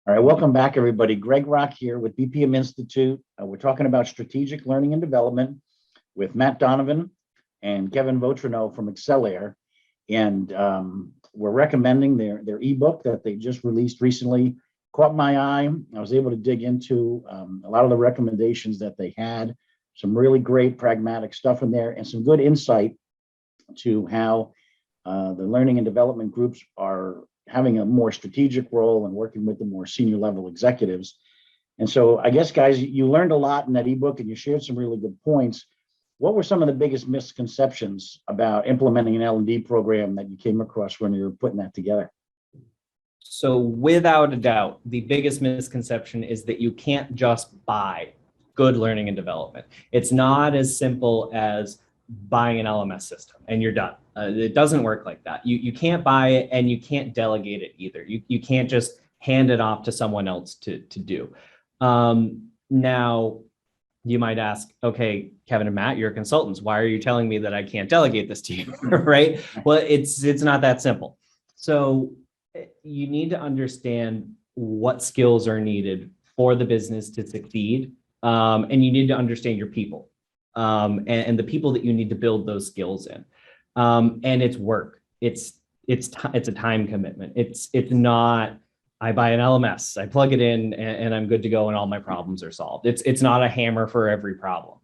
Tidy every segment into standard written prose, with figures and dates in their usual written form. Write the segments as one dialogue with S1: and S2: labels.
S1: All right, welcome back, everybody. Greg Rock here with BPM Institute. We're talking about strategic learning and development with Matt Donovan and Kevin Vautrinot from Excellair. And we're recommending their ebook that they just released recently. Caught my eye. I was able to dig into a lot of the recommendations that they had. Some really great pragmatic stuff in there and some good insight to how the learning and development groups are having a more strategic role and working with the more senior level executives. And so I guess, guys, you learned a lot in that ebook and you shared some really good points. What were some of the biggest misconceptions about implementing an L&D program that you came across when you were putting that together?
S2: So without a doubt, the biggest misconception is that you can't just buy good learning and development. It's not as simple as buying an LMS system and you're done. It doesn't work like that. You can't buy it and you can't delegate it either. You can't just hand it off to someone else to do. Now, you might ask, okay, Kevin and Matt, you're consultants. Why are you telling me that I can't delegate this to you, right? Well, it's not that simple. So you need to understand what skills are needed for the business to succeed. And you need to understand your people and the people that you need to build those skills in. And it's work. It's a time commitment. It's not, I buy an LMS, I plug it in and I'm good to go and all my problems are solved. It's not a hammer for every problem.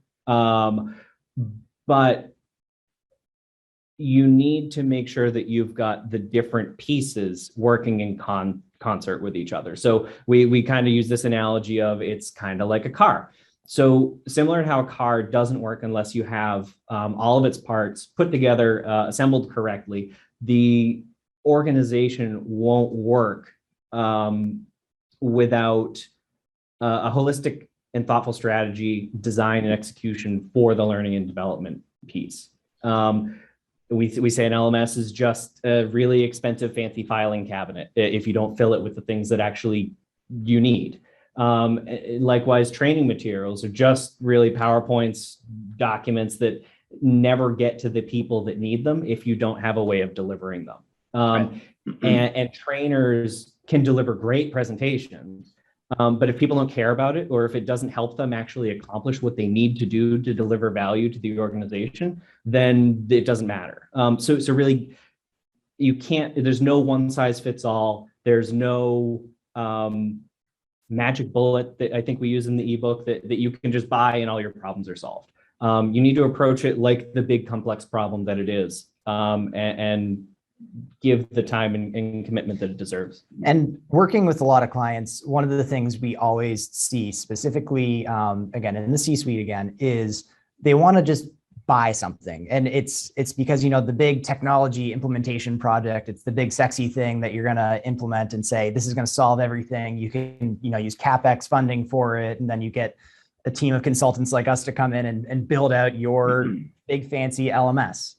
S2: But you need to make sure that you've got the different pieces working in concert with each other. So we kind of use this analogy of it's kind of like a car. So similar to how a car doesn't work unless you have all of its parts put together, assembled correctly, the organization won't work without a holistic and thoughtful strategy, design and execution for the learning and development piece. We say an LMS is just a really expensive, fancy filing cabinet if you don't fill it with the things that actually you need. Likewise, training materials are just really PowerPoints, documents that never get to the people that need them if you don't have a way of delivering them. Right. And trainers can deliver great presentations, but if people don't care about it, or if it doesn't help them actually accomplish what they need to do to deliver value to the organization, then it doesn't matter. So really, you can't, there's no one size fits all. There's no magic bullet that I think we use in the ebook that you can just buy and all your problems are solved. You need to approach it like the big complex problem that it is, and give the time and commitment that it deserves.
S3: And working with a lot of clients, one of the things we always see specifically, again, in the C-suite again, is they want to just buy something. And it's because, you know, the big technology implementation project, it's the big sexy thing that you're going to implement and say, this is going to solve everything. You can, you know, use CapEx funding for it. And then you get a team of consultants like us to come in and build out your big fancy LMS.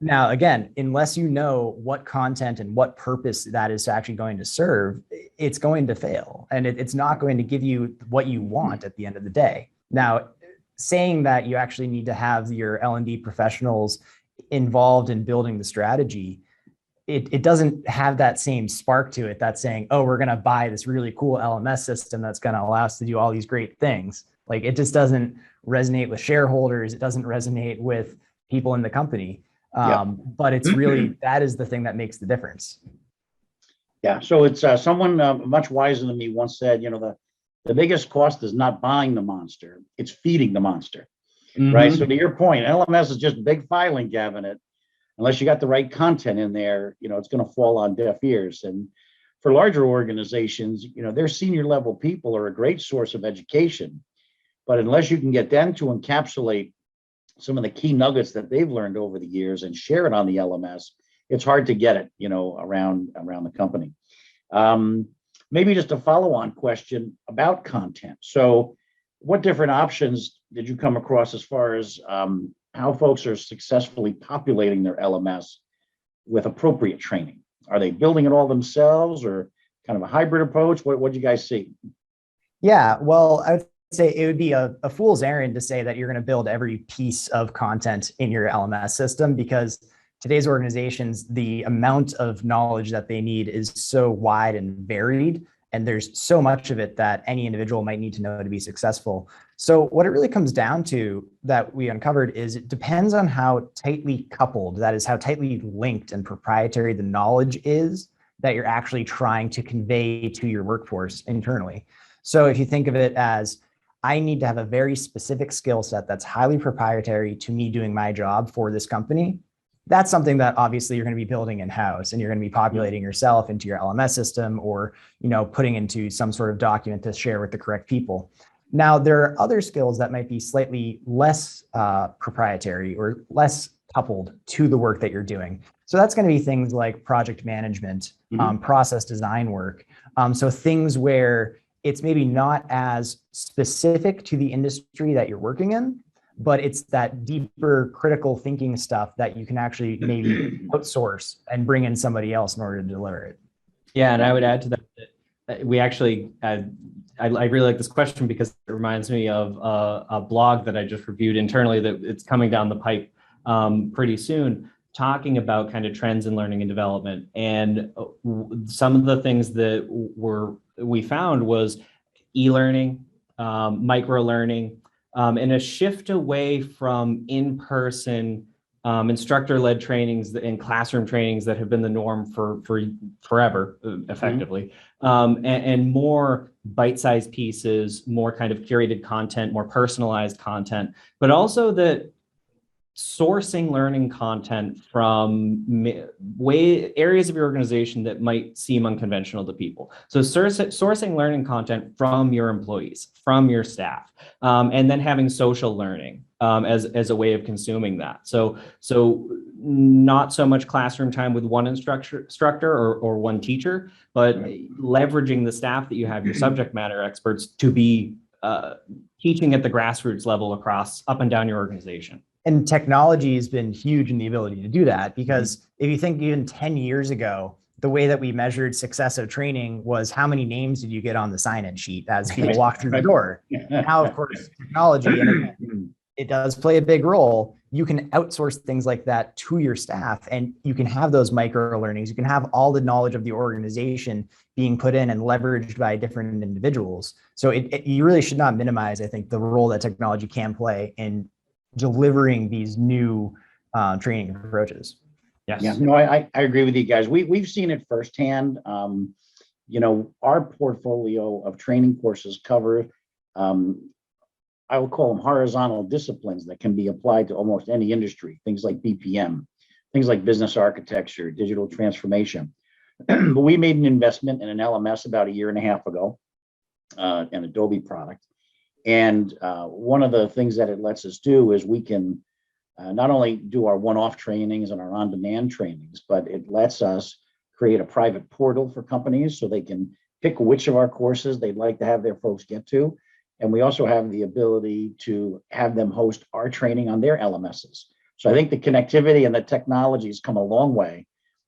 S3: Now, again, unless you know what content and what purpose that is actually going to serve, it's going to fail. And it's not going to give you what you want at the end of the day. Now, saying that you actually need to have your L&D professionals involved in building the strategy, it doesn't have that same spark to it that's saying, oh, we're going to buy this really cool LMS system that's going to allow us to do all these great things. Like, it just doesn't resonate with shareholders. It doesn't resonate with people in the company. But it's really, that is the thing that makes the difference.
S1: Yeah. So it's someone much wiser than me once said, you know, the biggest cost is not buying the monster, it's feeding the monster, right? So to your point, LMS is just a big filing cabinet. Unless you got the right content in there, you know, it's going to fall on deaf ears. And for larger organizations, you know, their senior level people are a great source of education. But unless you can get them to encapsulate some of the key nuggets that they've learned over the years and share it on the LMS, it's hard to get it, you know, around the company. Maybe just a follow-on question about content. So what different options did you come across as far as how folks are successfully populating their LMS with appropriate training? Are they building it all themselves or kind of a hybrid approach? What do you guys see?
S3: Yeah, well, I would say it would be a fool's errand to say that you're going to build every piece of content in your LMS system, because today's organizations, the amount of knowledge that they need is so wide and varied. And there's so much of it that any individual might need to know to be successful. So what it really comes down to that we uncovered is it depends on how tightly coupled, that is how tightly linked and proprietary the knowledge is that you're actually trying to convey to your workforce internally. So if you think of it as, I need to have a very specific skill set that's highly proprietary to me doing my job for this company, that's something that obviously you're going to be building in-house, and you're going to be populating yourself into your LMS system, or putting into some sort of document to share with the correct people. Now, there are other skills that might be slightly less proprietary or less coupled to the work that you're doing. So that's going to be things like project management, process design work. So things where it's maybe not as specific to the industry that you're working in, but it's that deeper critical thinking stuff that you can actually maybe outsource and bring in somebody else in order to deliver it.
S2: Yeah, and I would add to that, we actually, I really like this question because it reminds me of a blog that I just reviewed internally that it's coming down the pipe pretty soon, talking about kind of trends in learning and development. And some of the things that we found was e-learning, micro-learning, and a shift away from in-person instructor-led trainings and classroom trainings that have been the norm for forever, effectively, and more bite-sized pieces, more kind of curated content, more personalized content, but also that sourcing learning content from areas of your organization that might seem unconventional to people. So sourcing learning content from your employees, from your staff, and then having social learning as a way of consuming that. So not so much classroom time with one instructor or one teacher, but leveraging the staff that you have, your subject matter experts, to be teaching at the grassroots level across up and down your organization.
S3: And technology has been huge in the ability to do that, because if you think even 10 years ago, the way that we measured success of training was how many names did you get on the sign-in sheet as people walk through the door. Now, of course, technology, and it does play a big role. You can outsource things like that to your staff, and you can have those micro learnings. You can have all the knowledge of the organization being put in and leveraged by different individuals. So you really should not minimize, I think, the role that technology can play in delivering these new training approaches.
S2: Yes.
S1: Yeah, no, I agree with you guys. We've seen it firsthand. Our portfolio of training courses cover, I will call them horizontal disciplines that can be applied to almost any industry. Things like BPM, things like business architecture, digital transformation. But we made an investment in an LMS about 1.5 years ago, an Adobe product. And one of the things that it lets us do is we can not only do our one-off trainings and our on-demand trainings, but it lets us create a private portal for companies so they can pick which of our courses they'd like to have their folks get to. And we also have the ability to have them host our training on their LMSs. So I think the connectivity and the technology has come a long way.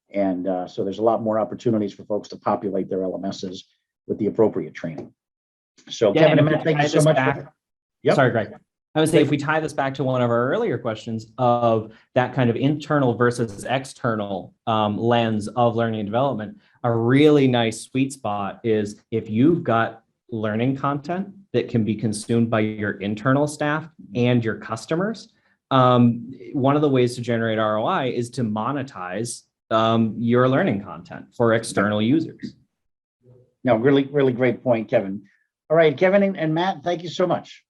S1: And so there's a lot more opportunities for folks to populate their LMSs with the appropriate training. So
S2: Yeah,
S1: Kevin and Matt, thank you so much.
S2: Sorry, Greg. I would say if we tie this back to one of our earlier questions of that kind of internal versus external lens of learning and development, a really nice sweet spot is if you've got learning content that can be consumed by your internal staff and your customers. One of the ways to generate ROI is to monetize your learning content for external users.
S1: No, really, really great point, Kevin. All right, Kevin and Matt, thank you so much.